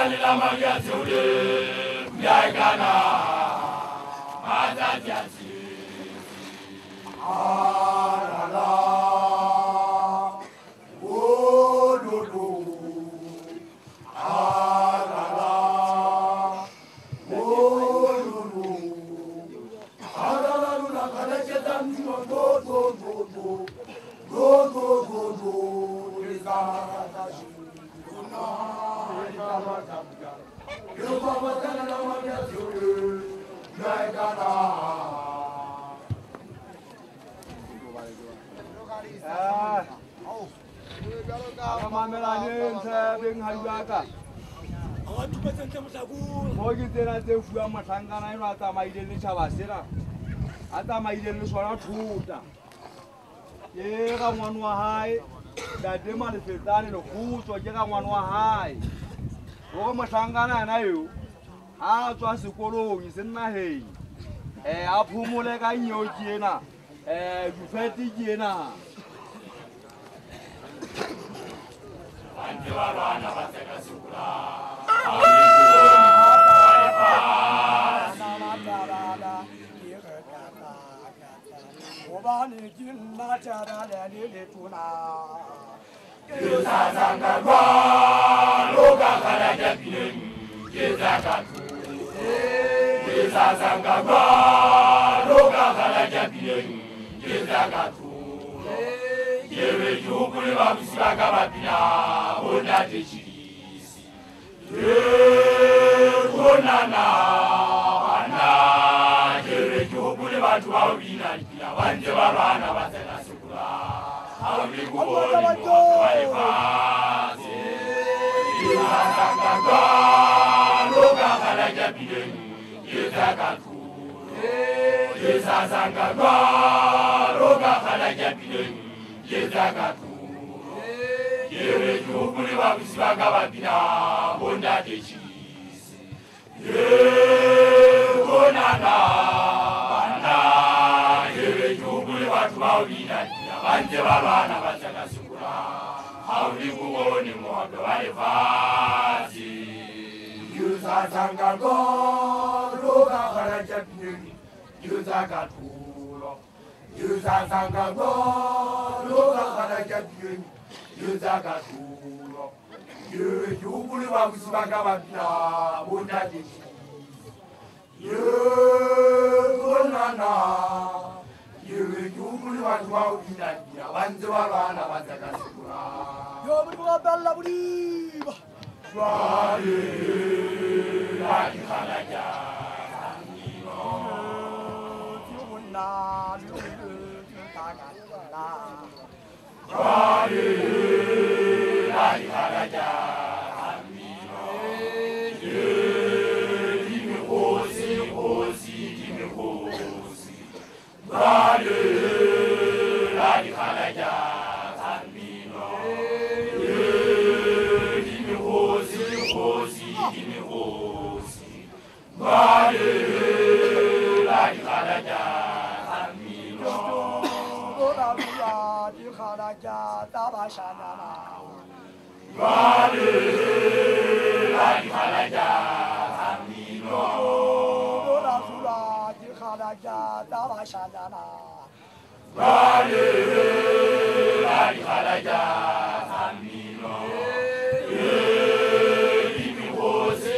la magia zule myaigana mazatiati la oh dodo la oh dodo la kada chetan go Yega ngwana wa hae da dema le fetane lo khutswa ke ga ngwana wa hae go mahlangana yana yo a tswa sekolong se nna hei a phumole ka nyo tsena difeti tsena ante ba bana ba tseka sekula Obani jinna chara le tuna. Yuzazanga kwa loka kala japinen yezakatu. Yuzazanga kwa loka kala japinen yezakatu. Yewe yukuli babisibaka babina onda teshirisi. Yekonana ana yewe yukuli batu babina banje barwana batela sekula. Banje barwana bataka sekula hauli kuone modo walevazi yuzazanga go loka kala japini yuzakatulo yuzazanga go loka kala japini yuzakatulo yukuli bakusibanga babina bondadi yukonana yewe yukuli watu wao inadira wanze walwana watakasikura Yo mwa bella buliba. Wale laki khalaja amino Tuna lulu takala. Wale laki khalaja amino Dimi khosi Wale laki khalaja amino Dimi khosi Wale laki khalaja amino Ora lula di khalaja tabashana. Wale laki khalaja amino Ora lula di khalaja tabashana. Wale laki khalaja amino Dimi khosi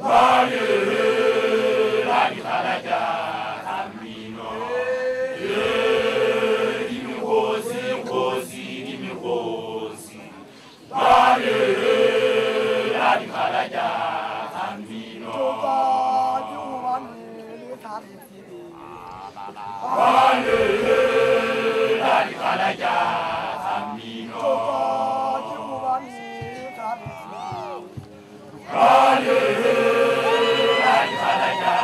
Wale laki khalaja amino Dimi khosi Wale laki khalaja amino Wale laki khalaja amino Wale laki khalaja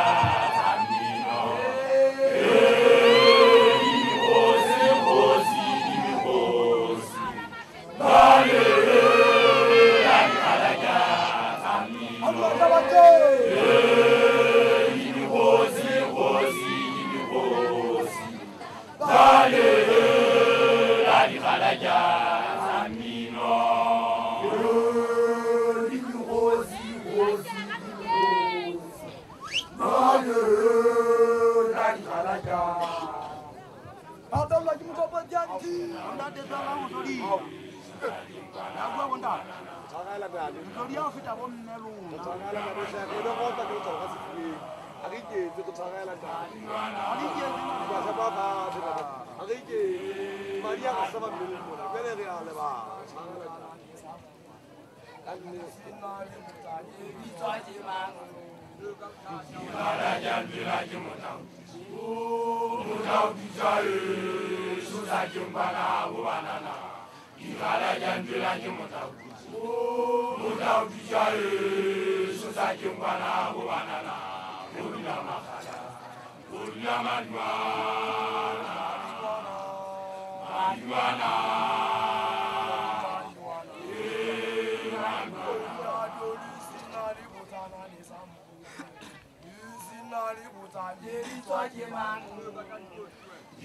amino Dimi khosi Wale laki khalaja amino Dimi khosi Wale laki khalaja amino Tshangala ka besha ke lo go ta ke tsoga se ke. A ke ke tse go tshangala ka. A ke ke ba sa ba ba. A ke ke Maria ka sa ba le mo. Ke le ga le ba. Tshangala ka. Kanne sinali mutani bitwaje mangu Ibala jambila jumutau. Mutau bijaye susa jumbana bubanana. Ibala jambila jumutau. Mutau bijaye susa jumbana bubanana. Urna makala. Urna madwana. Madwana.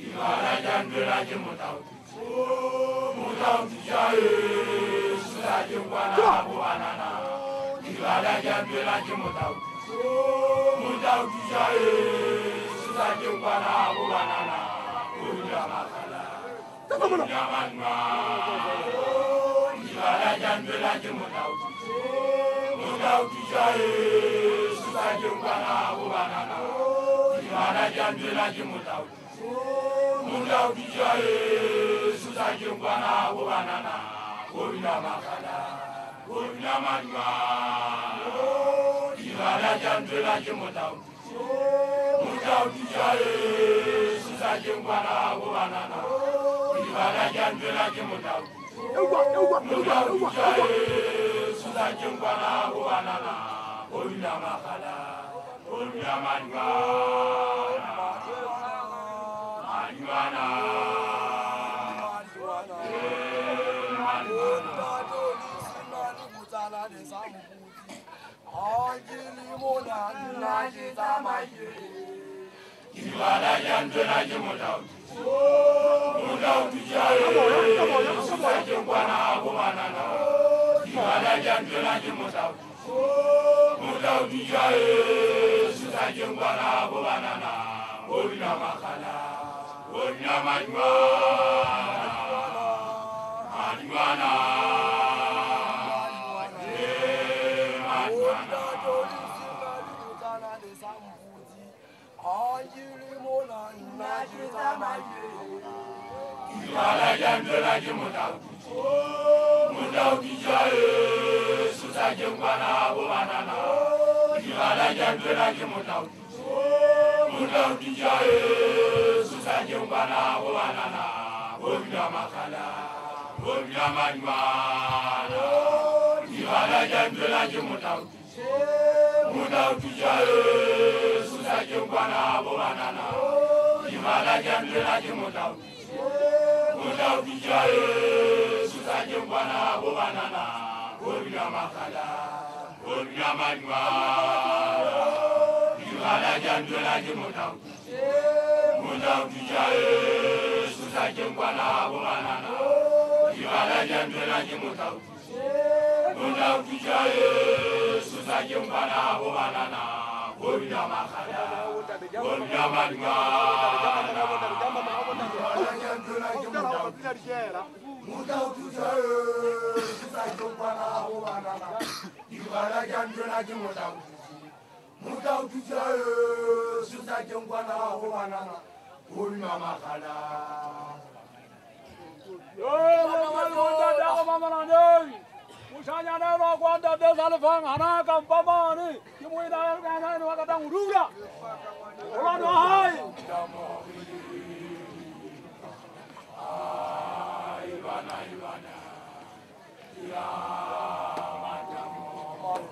Ibala jambila jumutau. Mutau bijaye susa jumbana bubanana. Ibala jambila jumutau. Mutau bijaye susa jumbana bubanana. Urna makala. Urna madwana. Ibala jambila jumutau. Mutau bijaye susa jumbana bubanana. Ibala jambila jumutau. Mutau bijaye susa jumbana bubanana. Urna makala. Urna madwana. Ibala jambila jumutau. Mutau bijaye susa jumbana bubanana. Ibala jambila jumutau. Mutau bijaye susa jumbana bubanana. Urna makala. Urna madwana. Madwana. Ibala jambila jumutau. Mutau bijaye susa jumbana bubanana. Ibala jambila jumutau. Mutau bijaye susa jumbana bubanana. Urna makala. Urna madwana. Madwana. Ibala jambila jumutau. Mutau bijaye susa jumbana bubanana. Ibala jambila jumutau. Mutau bijaye susa jumbana bubanana. Urna makala. Urna madwana. Ibala jambila jumutau. Mutau bijaye susa jumbana bubanana. Ibala jambila jumutau. Mutau bijaye susa jumbana bubanana. Urna makala. Urna madwana. Ibala jambila jumutau. Mutau bijaye susa jumbana bubanana. Ibala jambila jumutau. Mutau bijaye susa jumbana bubanana. Urna makala. Urna madwana. Mutau bijaye susa jumbana bubanana. Ibala jambila jumutau. Mutau bijaye susa jumbana bubanana. Urna makala. Musanya na ro kwanda de salfang hana kam pamani kimui na na na ka tang rura ola no hai Ivana ya madamo wa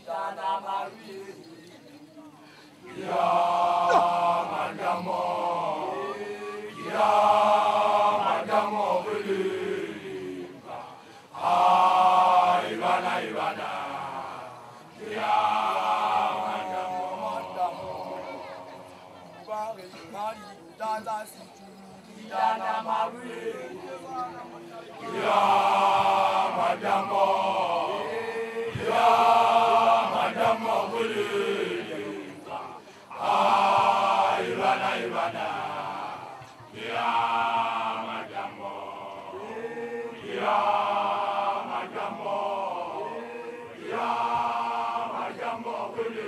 dana mari ya madamo ya madamo belika Ivana ya madamo dana mari ya madamo belika Ivana Yeah.